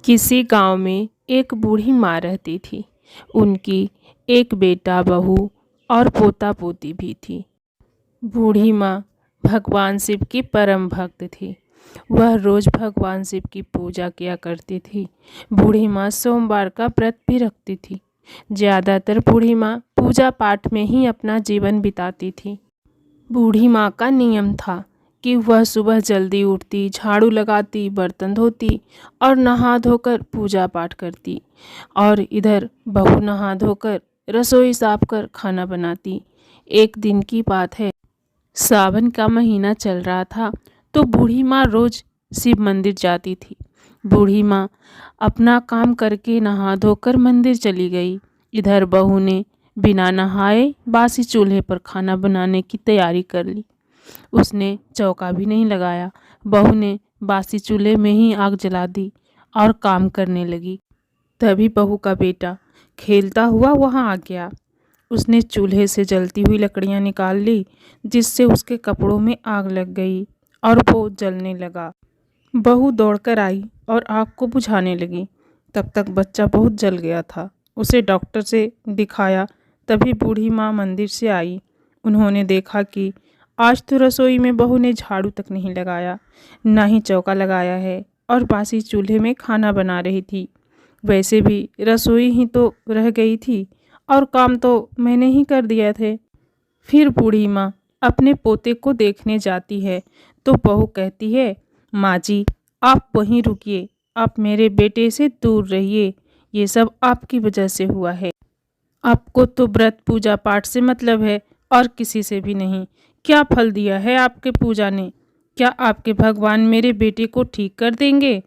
किसी गांव में एक बूढ़ी माँ रहती थी। उनकी एक बेटा बहू और पोता पोती भी थी। बूढ़ी माँ भगवान शिव की परम भक्त थी। वह रोज भगवान शिव की पूजा किया करती थी। बूढ़ी माँ सोमवार का व्रत भी रखती थी। ज़्यादातर बूढ़ी माँ पूजा पाठ में ही अपना जीवन बिताती थी। बूढ़ी माँ का नियम था कि वह सुबह जल्दी उठती, झाड़ू लगाती, बर्तन धोती और नहा धोकर पूजा पाठ करती। और इधर बहू नहा धोकर रसोई साफ कर खाना बनाती। एक दिन की बात है, सावन का महीना चल रहा था, तो बूढ़ी माँ रोज शिव मंदिर जाती थी। बूढ़ी माँ अपना काम करके नहा धोकर मंदिर चली गई। इधर बहू ने बिना नहाए बासी चूल्हे पर खाना बनाने की तैयारी कर ली। उसने चौका भी नहीं लगाया। बहू ने बासी चूल्हे में ही आग जला दी और काम करने लगी। तभी बहू का बेटा खेलता हुआ वहां आ गया। उसने चूल्हे से जलती हुई लकड़ियां निकाल ली, जिससे उसके कपड़ों में आग लग गई और वो जलने लगा। बहू दौड़कर आई और आग को बुझाने लगी। तब तक बच्चा बहुत जल गया था। उसे डॉक्टर से दिखाया। तभी बूढ़ी माँ मंदिर से आई। उन्होंने देखा कि आज तो रसोई में बहू ने झाड़ू तक नहीं लगाया, ना ही चौका लगाया है, और बासी चूल्हे में खाना बना रही थी। वैसे भी रसोई ही तो रह गई थी और काम तो मैंने ही कर दिया थे। फिर बूढ़ी माँ अपने पोते को देखने जाती है तो बहू कहती है, माँ जी, आप वहीं रुकिए, आप मेरे बेटे से दूर रहिए। ये सब आपकी वजह से हुआ है। आपको तो व्रत पूजा पाठ से मतलब है और किसी से भी नहीं। क्या फल दिया है आपके पूजा ने? क्या आपके भगवान मेरे बेटे को ठीक कर देंगे?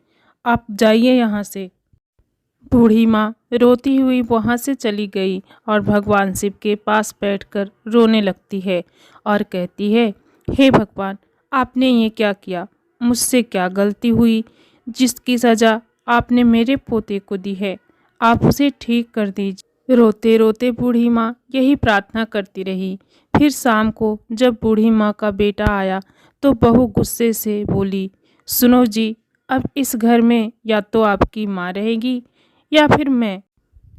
आप जाइए यहाँ से। बूढ़ी माँ रोती हुई वहाँ से चली गई और भगवान शिव के पास बैठकर रोने लगती है और कहती है, हे भगवान, आपने ये क्या किया? मुझसे क्या गलती हुई जिसकी सज़ा आपने मेरे पोते को दी है? आप उसे ठीक कर दीजिए। रोते रोते बूढ़ी माँ यही प्रार्थना करती रही। फिर शाम को जब बूढ़ी माँ का बेटा आया तो बहू गुस्से से बोली, सुनो जी, अब इस घर में या तो आपकी माँ रहेगी या फिर मैं।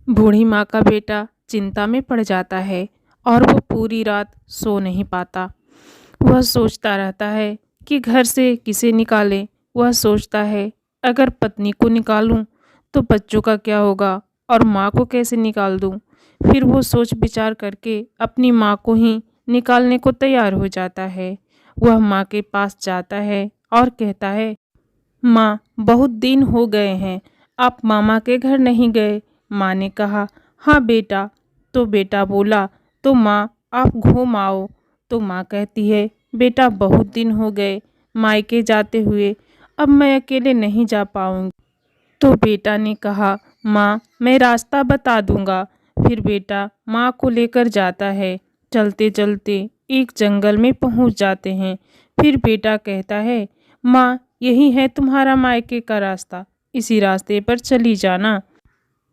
बूढ़ी माँ का बेटा चिंता में पड़ जाता है और वो पूरी रात सो नहीं पाता। वह सोचता रहता है कि घर से किसे निकालें। वह सोचता है, अगर पत्नी को निकालूं तो बच्चों का क्या होगा और माँ को कैसे निकाल दूं। फिर वो सोच विचार करके अपनी माँ को ही निकालने को तैयार हो जाता है। वह माँ के पास जाता है और कहता है, माँ, बहुत दिन हो गए हैं, आप मामा के घर नहीं गए। माँ ने कहा, हाँ बेटा। तो बेटा बोला, तो माँ, आप घूम आओ। तो माँ कहती है, बेटा, बहुत दिन हो गए मायके जाते हुए, अब मैं अकेले नहीं जा पाऊंगी। तो बेटा ने कहा, माँ, मैं रास्ता बता दूंगा। फिर बेटा माँ को लेकर जाता है। चलते चलते एक जंगल में पहुंच जाते हैं। फिर बेटा कहता है, माँ, यही है तुम्हारा मायके का रास्ता, इसी रास्ते पर चली जाना।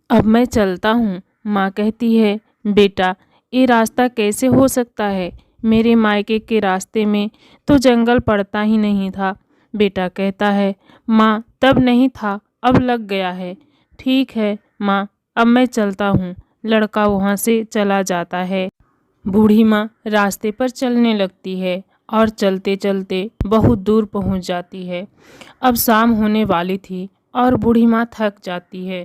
अब मैं चलता हूँ। माँ कहती है, बेटा, ये रास्ता कैसे हो सकता है? मेरे मायके के रास्ते में तो जंगल पड़ता ही नहीं था। बेटा कहता है, माँ, तब नहीं था, अब लग गया है। ठीक है माँ, अब मैं चलता हूँ। लड़का वहाँ से चला जाता है। बूढ़ी माँ रास्ते पर चलने लगती है और चलते चलते बहुत दूर पहुँच जाती है। अब शाम होने वाली थी और बूढ़ी माँ थक जाती है।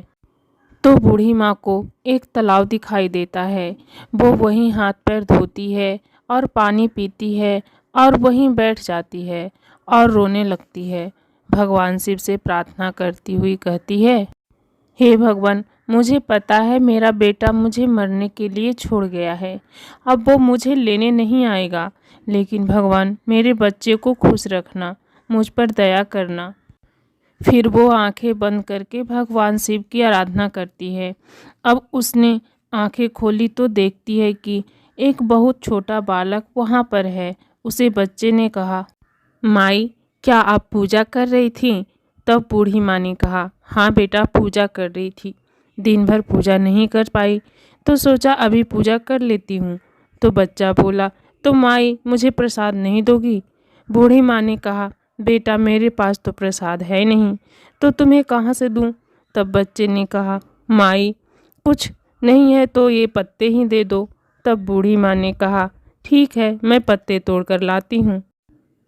तो बूढ़ी माँ को एक तालाब दिखाई देता है। वो वहीं हाथ पैर धोती है और पानी पीती है और वहीं बैठ जाती है और रोने लगती है। भगवान शिव से प्रार्थना करती हुई कहती है, हे भगवान, मुझे पता है मेरा बेटा मुझे मरने के लिए छोड़ गया है। अब वो मुझे लेने नहीं आएगा, लेकिन भगवान, मेरे बच्चे को खुश रखना, मुझ पर दया करना। फिर वो आंखें बंद करके भगवान शिव की आराधना करती है। अब उसने आंखें खोली तो देखती है कि एक बहुत छोटा बालक वहाँ पर है। उसे बच्चे ने कहा, माई, क्या आप पूजा कर रही थी? तब बूढ़ी माँ ने कहा, हाँ बेटा, पूजा कर रही थी। दिन भर पूजा नहीं कर पाई तो सोचा अभी पूजा कर लेती हूँ। तो बच्चा बोला, तो माई, मुझे प्रसाद नहीं दोगी? बूढ़ी माँ ने कहा, बेटा, मेरे पास तो प्रसाद है नहीं, तो तुम्हें कहाँ से दूँ? तब बच्चे ने कहा, माई कुछ नहीं है तो ये पत्ते ही दे दो। तब बूढ़ी माँ ने कहा, ठीक है, मैं पत्ते तोड़ कर लाती हूँ।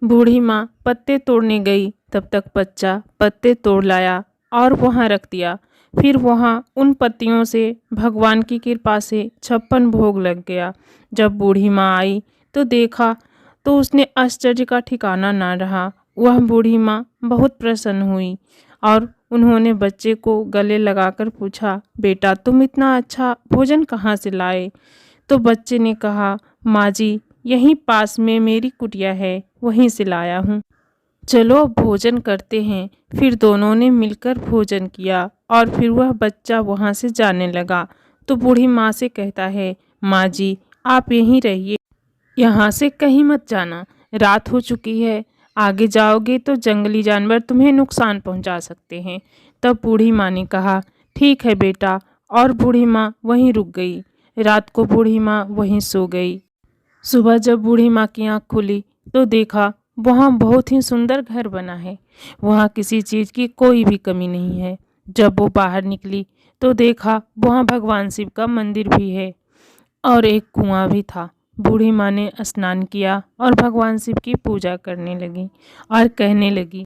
बूढ़ी माँ पत्ते तोड़ने गई, तब तक बच्चा पत्ते तोड़ लाया और वहाँ रख दिया। फिर वहाँ उन पत्तियों से भगवान की कृपा से 56 भोग लग गया। जब बूढ़ी माँ आई तो देखा तो उसने आश्चर्य का ठिकाना ना रहा। वह बूढ़ी माँ बहुत प्रसन्न हुई और उन्होंने बच्चे को गले लगाकर पूछा, बेटा तुम इतना अच्छा भोजन कहाँ से लाए? तो बच्चे ने कहा, माँ जी यहीं पास में मेरी कुटिया है, वहीं से लाया हूँ। चलो अब भोजन करते हैं। फिर दोनों ने मिलकर भोजन किया और फिर वह बच्चा वहाँ से जाने लगा। तो बूढ़ी माँ से कहता है, माँ जी आप यहीं रहिए, यहाँ से कहीं मत जाना, रात हो चुकी है, आगे जाओगे तो जंगली जानवर तुम्हें नुकसान पहुँचा सकते हैं। तब बूढ़ी माँ ने कहा, ठीक है बेटा, और बूढ़ी माँ वहीं रुक गई। रात को बूढ़ी माँ वहीं सो गई। सुबह जब बूढ़ी माँ की आँख खुली तो देखा वहाँ बहुत ही सुंदर घर बना है, वहाँ किसी चीज़ की कोई भी कमी नहीं है। जब वो बाहर निकली तो देखा वहाँ भगवान शिव का मंदिर भी है और एक कुआं भी था। बूढ़ी माँ ने स्नान किया और भगवान शिव की पूजा करने लगी और कहने लगी,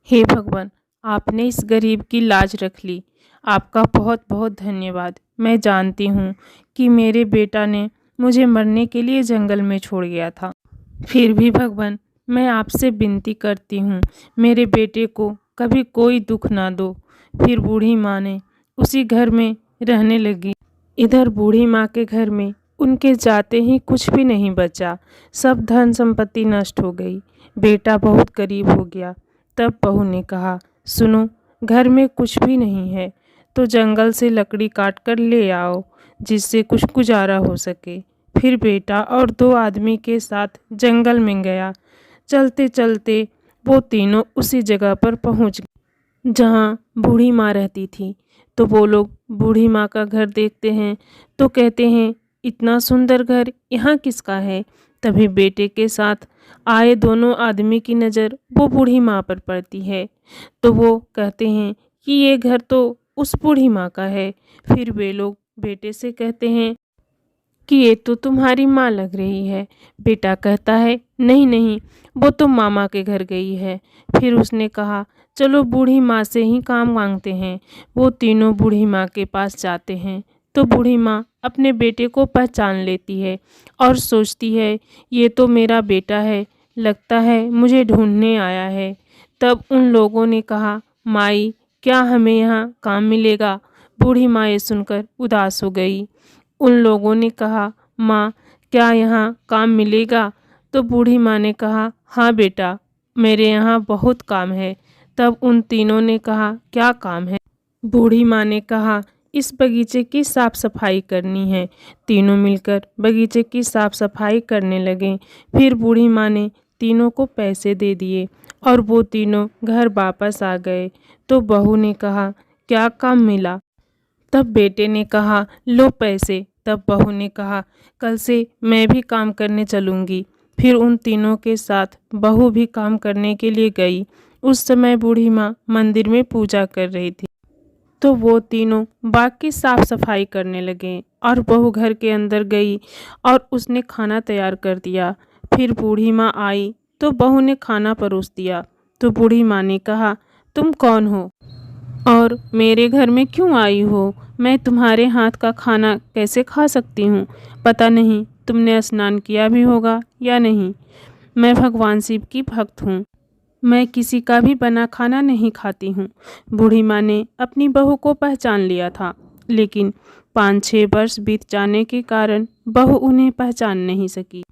हे भगवान, आपने इस गरीब की लाज रख ली, आपका बहुत बहुत धन्यवाद। मैं जानती हूँ कि मेरे बेटा ने मुझे मरने के लिए जंगल में छोड़ गया था, फिर भी भगवान मैं आपसे विनती करती हूँ, मेरे बेटे को कभी कोई दुख ना दो। फिर बूढ़ी माँ ने उसी घर में रहने लगी। इधर बूढ़ी माँ के घर में उनके जाते ही कुछ भी नहीं बचा, सब धन संपत्ति नष्ट हो गई। बेटा बहुत गरीब हो गया। तब बहू ने कहा, सुनो, घर में कुछ भी नहीं है तो जंगल से लकड़ी काट कर ले आओ, जिससे कुछ गुजारा हो सके। फिर बेटा और 2 आदमी के साथ जंगल में गया। चलते चलते वो तीनों उसी जगह पर पहुंच गए जहाँ बूढ़ी माँ रहती थी। तो वो लोग बूढ़ी माँ का घर देखते हैं तो कहते हैं, इतना सुंदर घर यहाँ किसका है? तभी बेटे के साथ आए दोनों आदमी की नज़र वो बूढ़ी माँ पर पड़ती है। तो वो कहते हैं कि ये घर तो उस बूढ़ी माँ का है। फिर वे लोग बेटे से कहते हैं कि ये तो तुम्हारी माँ लग रही है। बेटा कहता है, नहीं नहीं, वो तो मामा के घर गई है। फिर उसने कहा, चलो बूढ़ी माँ से ही काम मांगते हैं। वो तीनों बूढ़ी माँ के पास जाते हैं तो बूढ़ी माँ अपने बेटे को पहचान लेती है और सोचती है, ये तो मेरा बेटा है, लगता है मुझे ढूंढने आया है। तब उन लोगों ने कहा, माई क्या हमें यहाँ काम मिलेगा? बूढ़ी माँ ये सुनकर उदास हो गई। उन लोगों ने कहा, माँ क्या यहाँ काम मिलेगा? तो बूढ़ी माँ ने कहा, हाँ बेटा, मेरे यहाँ बहुत काम है। तब उन तीनों ने कहा, क्या काम है? बूढ़ी माँ ने कहा, इस बगीचे की साफ सफाई करनी है। तीनों मिलकर बगीचे की साफ सफाई करने लगे। फिर बूढ़ी माँ ने तीनों को पैसे दे दिए और वो तीनों घर वापस आ गए। तो बहू ने कहा, क्या काम मिला? तब बेटे ने कहा, लो पैसे। तब बहू ने कहा, कल से मैं भी काम करने चलूँगी। फिर उन तीनों के साथ बहू भी काम करने के लिए गई। उस समय बूढ़ी माँ मंदिर में पूजा कर रही थी तो वो तीनों बाग की साफ सफाई करने लगे और बहू घर के अंदर गई और उसने खाना तैयार कर दिया। फिर बूढ़ी माँ आई तो बहू ने खाना परोस दिया। तो बूढ़ी माँ ने कहा, तुम कौन हो और मेरे घर में क्यों आई हो? मैं तुम्हारे हाथ का खाना कैसे खा सकती हूँ? पता नहीं तुमने स्नान किया भी होगा या नहीं। मैं भगवान शिव की भक्त हूँ, मैं किसी का भी बना खाना नहीं खाती हूँ। बूढ़ी माँ ने अपनी बहू को पहचान लिया था, लेकिन 5-6 वर्ष बीत जाने के कारण बहू उन्हें पहचान नहीं सकी।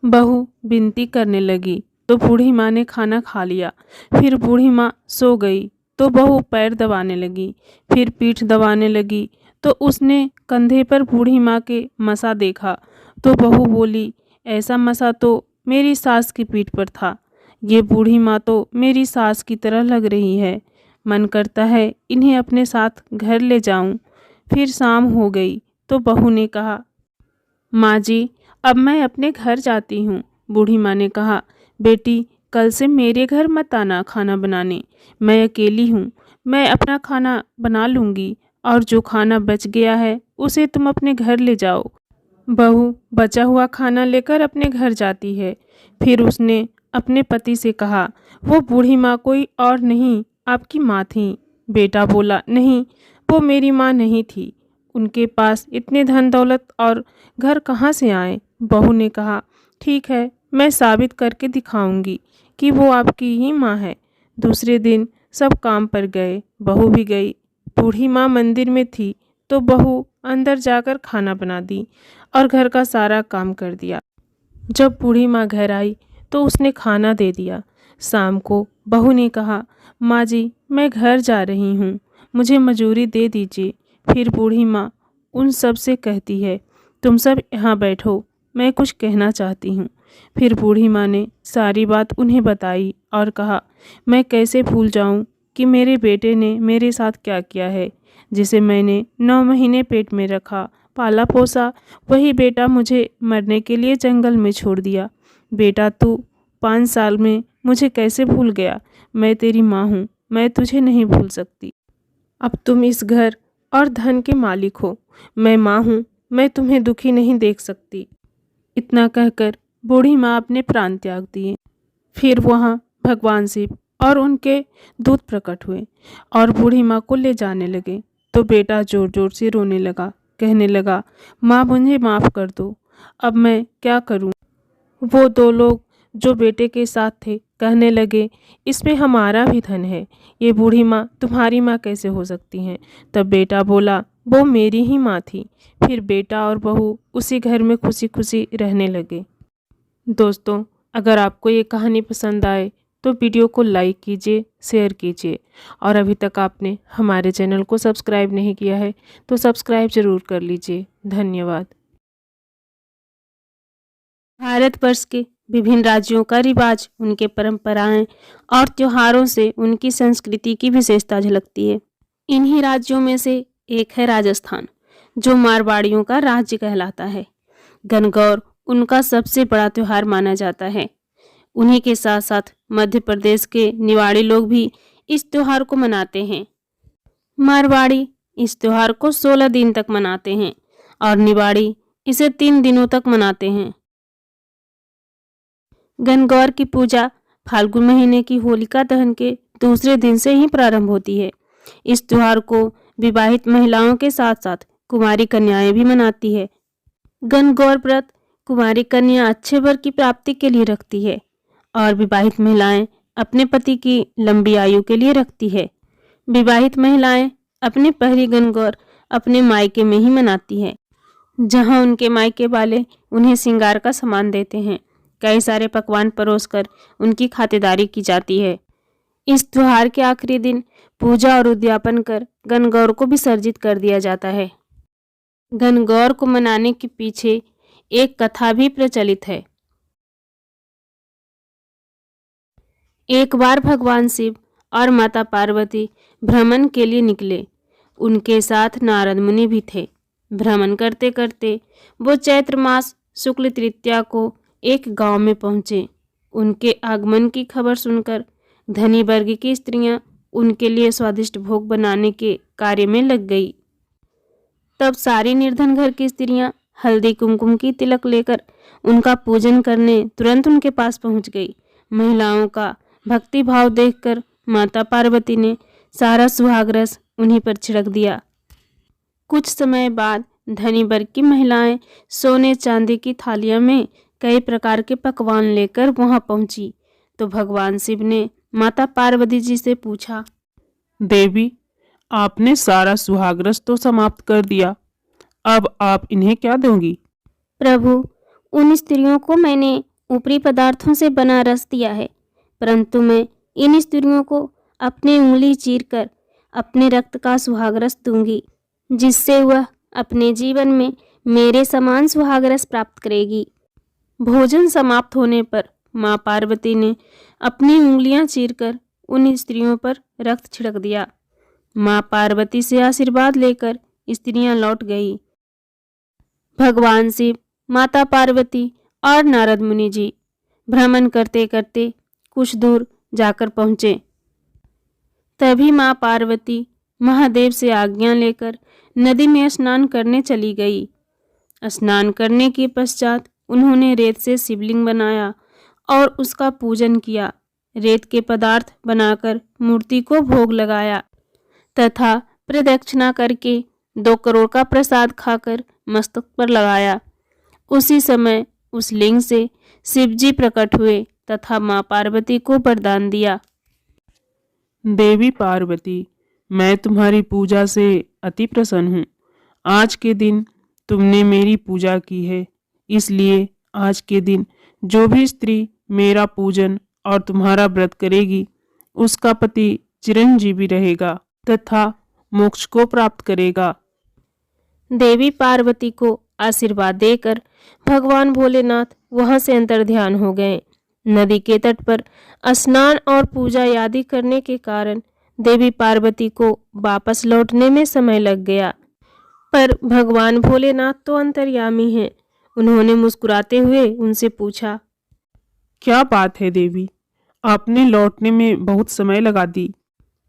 बहू विनती करने लगी तो बूढ़ी माँ ने खाना खा लिया। फिर बूढ़ी माँ सो गई तो बहू पैर दबाने लगी, फिर पीठ दबाने लगी तो उसने कंधे पर बूढ़ी माँ के मसा देखा। तो बहू बोली, ऐसा मसा तो मेरी सास की पीठ पर था, ये बूढ़ी माँ तो मेरी सास की तरह लग रही है। मन करता है इन्हें अपने साथ घर ले जाऊं। फिर शाम हो गई तो बहू ने कहा, माँ जी अब मैं अपने घर जाती हूँ। बूढ़ी माँ ने कहा, बेटी कल से मेरे घर मत आना खाना बनाने, मैं अकेली हूँ, मैं अपना खाना बना लूँगी और जो खाना बच गया है उसे तुम अपने घर ले जाओ। बहू बचा हुआ खाना लेकर अपने घर जाती है। फिर उसने अपने पति से कहा, वो बूढ़ी माँ कोई और नहीं, आपकी माँ थी। बेटा बोला, नहीं, वो मेरी माँ नहीं थी। उनके पास इतने धन दौलत और घर कहाँ से आए? बहू ने कहा, ठीक है, मैं साबित करके दिखाऊंगी कि वो आपकी ही माँ है। दूसरे दिन सब काम पर गए, बहू भी गई। बूढ़ी माँ मंदिर में थी तो बहू अंदर जाकर खाना बना दी और घर का सारा काम कर दिया। जब बूढ़ी माँ घर आई तो उसने खाना दे दिया। शाम को बहू ने कहा, माँ जी, मैं घर जा रही हूँ, मुझे मजूरी दे दीजिए। फिर बूढ़ी माँ उन सब से कहती है, तुम सब यहाँ बैठो, मैं कुछ कहना चाहती हूँ। फिर बूढ़ी माँ ने सारी बात उन्हें बताई और कहा, मैं कैसे भूल जाऊँ कि मेरे बेटे ने मेरे साथ क्या किया है। जिसे मैंने 9 महीने पेट में रखा, पाला पोसा, वही बेटा मुझे मरने के लिए जंगल में छोड़ दिया। बेटा तू 5 साल में मुझे कैसे भूल गया? मैं तेरी माँ हूँ, मैं तुझे नहीं भूल सकती। अब तुम इस घर और धन के मालिक हो। मैं माँ हूँ, मैं तुम्हें दुखी नहीं देख सकती। इतना कहकर बूढ़ी माँ अपने प्राण त्याग दिए। फिर वहाँ भगवान शिव और उनके दूत प्रकट हुए और बूढ़ी माँ को ले जाने लगे। तो बेटा जोर जोर से रोने लगा, कहने लगा, माँ मुझे माफ़ कर दो, अब मैं क्या करूँ? वो 2 लोग जो बेटे के साथ थे कहने लगे, इसमें हमारा भी धन है, ये बूढ़ी माँ तुम्हारी माँ कैसे हो सकती हैं? तब बेटा बोला, वो मेरी ही माँ थी। फिर बेटा और बहू उसी घर में खुशी खुशी रहने लगे। दोस्तों, अगर आपको ये कहानी पसंद आए तो वीडियो को लाइक कीजिए, शेयर कीजिए और अभी तक आपने हमारे चैनल को सब्सक्राइब नहीं किया है तो सब्सक्राइब ज़रूर कर लीजिए। धन्यवाद। भारतवर्ष के विभिन्न राज्यों का रिवाज, उनके परंपराएं और त्योहारों से उनकी संस्कृति की विशेषता झलकती है। इन्हीं राज्यों में से एक है राजस्थान, जो मारवाड़ियों का राज्य कहलाता है। गणगौर उनका सबसे बड़ा त्योहार माना जाता है। उन्हीं के साथ साथ मध्य प्रदेश के निवाड़ी लोग भी इस त्योहार को मनाते हैं। मारवाड़ी इस त्योहार को 16 दिन तक मनाते हैं और निवाड़ी इसे 3 दिनों तक मनाते हैं। गणगौर की पूजा फाल्गुन महीने की होलिका दहन के दूसरे दिन से ही प्रारंभ होती है। इस त्योहार को विवाहित महिलाओं के साथ साथ कुमारी कन्याएं भी मनाती है। गणगौर व्रत कुमारी कन्या अच्छे वर की प्राप्ति के लिए रखती है और विवाहित महिलाएं अपने पति की लंबी आयु के लिए रखती है। विवाहित महिलाएं अपनी पहली गणगौर अपने मायके में ही मनाती है, जहां उनके मायके वाले उन्हें श्रृंगार का सामान देते हैं। कई सारे पकवान परोसकर उनकी खातिरदारी की जाती है। इस त्योहार के आखिरी दिन पूजा और उद्यापन कर गणगौर को विसर्जित कर दिया जाता है। गणगौर को मनाने के पीछे एक कथा भी प्रचलित है। एक बार भगवान शिव और माता पार्वती भ्रमण के लिए निकले। उनके साथ नारद मुनि भी थे। भ्रमण करते करते वो चैत्र मास शुक्ल तृतीया को एक गांव में पहुंचे। उनके आगमन की खबर सुनकर धनी वर्ग की स्त्रियां उनके लिए स्वादिष्ट भोग बनाने के कार्य में लग गई। तब सारी निर्धन घर की स्त्रियां हल्दी कुमकुम की तिलक लेकर उनका पूजन करने तुरंत उनके पास पहुंच गई। महिलाओं का भक्ति भाव देखकर माता पार्वती ने सारा सुहाग रस उन्हीं पर छिड़क दिया। कुछ समय बाद धनी वर्ग की महिलाएं सोने चांदी की थालियां में कई प्रकार के पकवान लेकर वहां पहुंची। तो भगवान शिव ने माता पार्वती जी से पूछा, देवी, आपने सारा सुहाग रस तो समाप्त कर दिया, अब आप इन्हें क्या दोगी? प्रभु, उन स्त्रियों को मैंने ऊपरी पदार्थों से बना रस दिया है, परंतु मैं इन स्त्रियों को अपनी उंगली चीरकर अपने रक्त का सुहाग रस दूंगी, जिससे वह अपने जीवन में मेरे समान सुहाग रस प्राप्त करेगी। भोजन समाप्त होने पर माँ पार्वती ने अपनी उंगलियां चीरकर उन स्त्रियों पर रक्त छिड़क दिया। माँ पार्वती से आशीर्वाद लेकर स्त्रियां लौट गई। भगवान शिव, माता पार्वती और नारद मुनि जी भ्रमण करते करते कुछ दूर जाकर पहुँचे। तभी माँ पार्वती महादेव से आज्ञा लेकर नदी में स्नान करने चली गई। स्नान करने के पश्चात उन्होंने रेत से शिवलिंग बनाया और उसका पूजन किया। रेत के पदार्थ बनाकर मूर्ति को भोग लगाया तथा प्रदक्षिणा करके 2 करोड़ का प्रसाद खाकर मस्तक पर लगाया। उसी समय उस लिंग से शिव जी प्रकट हुए तथा माँ पार्वती को वरदान दिया। देवी पार्वती, मैं तुम्हारी पूजा से अति प्रसन्न हूँ। आज के दिन तुमने मेरी पूजा की है, इसलिए आज के दिन जो भी स्त्री मेरा पूजन और तुम्हारा व्रत करेगी उसका पति चिरंजीवी रहेगा तथा मोक्ष को प्राप्त करेगा। देवी पार्वती को आशीर्वाद देकर भगवान भोलेनाथ वहां से अंतर्ध्यान हो गए। नदी के तट पर स्नान और पूजा आदि करने के कारण देवी पार्वती को वापस लौटने में समय लग गया, पर भगवान भोलेनाथ तो अंतर्यामी हैं। उन्होंने मुस्कुराते हुए उनसे पूछा, क्या बात है देवी, आपने लौटने में बहुत समय लगा दी।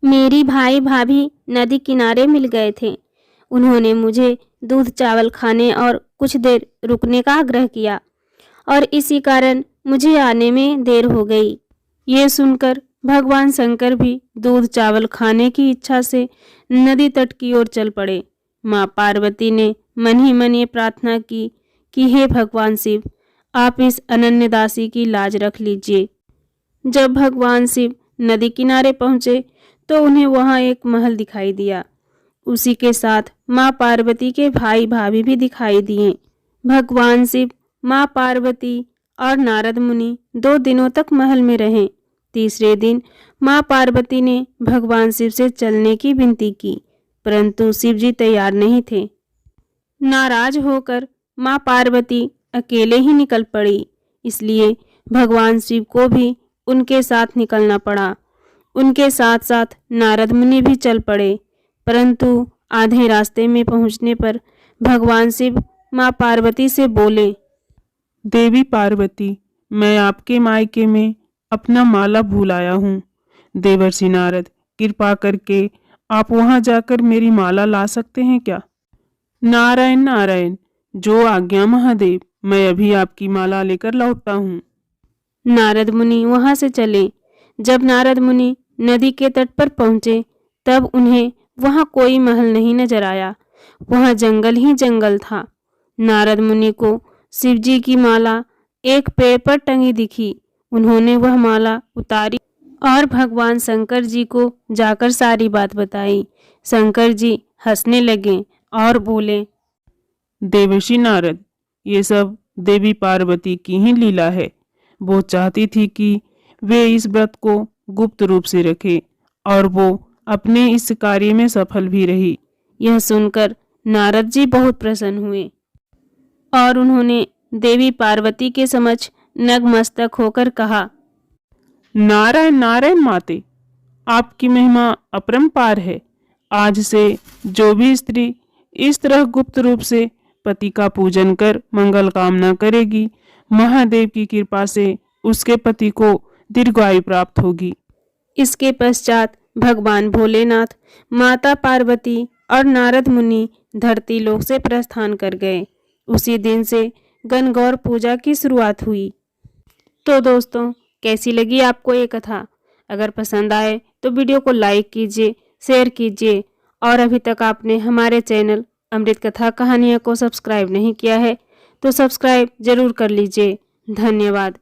मेरी भाई भाभी नदी किनारे मिल गए थे। उन्होंने मुझे दूध चावल खाने और कुछ देर रुकने का आग्रह किया और इसी कारण मुझे आने में देर हो गई। ये सुनकर भगवान शंकर भी दूध चावल खाने की इच्छा से नदी तट की ओर चल पड़े। माँ पार्वती ने मन ही मन ये प्रार्थना की कि हे भगवान शिव, आप इस अनन्य दासी की लाज रख लीजिए। जब भगवान शिव नदी किनारे पहुँचे तो उन्हें वहाँ एक महल दिखाई दिया। उसी के साथ माँ पार्वती के भाई भाभी भी दिखाई दिए। भगवान शिव, माँ पार्वती और नारद मुनि 2 दिनों तक महल में रहे। तीसरे दिन माँ पार्वती ने भगवान शिव से चलने की विनती की, परंतु शिव जी तैयार नहीं थे। नाराज होकर माँ पार्वती अकेले ही निकल पड़ी, इसलिए भगवान शिव को भी उनके साथ निकलना पड़ा। उनके साथ साथ नारद मुनि भी चल पड़े, परंतु आधे रास्ते में पहुंचने पर भगवान शिव माँ पार्वती से बोले, देवी पार्वती, मैं आपके मायके में अपना माला भूल आया हूँ। देवर्षि नारद, कृपा करके आप वहाँ जाकर मेरी माला ला सकते हैं क्या। नारायण नारायण, जो आज्ञा महादेव, मैं अभी आपकी माला लेकर लौटता हूँ। नारद मुनि वहां से चले। जब नारद मुनि नदी के तट पर पहुंचे तब उन्हें वहां कोई महल नहीं नजर आया, वहां जंगल ही जंगल था। नारद मुनि को शिवजी की माला एक पेड़ पर टंगी दिखी। उन्होंने वह माला उतारी और भगवान शंकर जी को जाकर सारी बात बताई। शंकर जी हंसने लगे और बोले, देवर्षि नारद, ये सब देवी पार्वती की ही लीला है। वो चाहती थी कि वे इस व्रत को गुप्त रूप से रखे और वो अपने इस कार्य में सफल भी रही। यह सुनकर नारद जी बहुत प्रसन्न हुए और उन्होंने देवी पार्वती के समक्ष नतमस्तक होकर कहा, नारायण नारायण माते, आपकी महिमा अपरंपार है। आज से जो भी स्त्री इस तरह गुप्त रूप से पति का पूजन कर मंगल कामना करेगी, महादेव की कृपा से उसके पति को दीर्घायु प्राप्त होगी। इसके पश्चात भगवान भोलेनाथ, माता पार्वती और नारद मुनि धरती लोक से प्रस्थान कर गए। उसी दिन से गणगौर पूजा की शुरुआत हुई। तो दोस्तों, कैसी लगी आपको ये कथा? अगर पसंद आए तो वीडियो को लाइक कीजिए, शेयर कीजिए और अभी तक आपने हमारे चैनल अमृत कथा कहानियाँ को सब्सक्राइब नहीं किया है तो सब्सक्राइब जरूर कर लीजिए। धन्यवाद।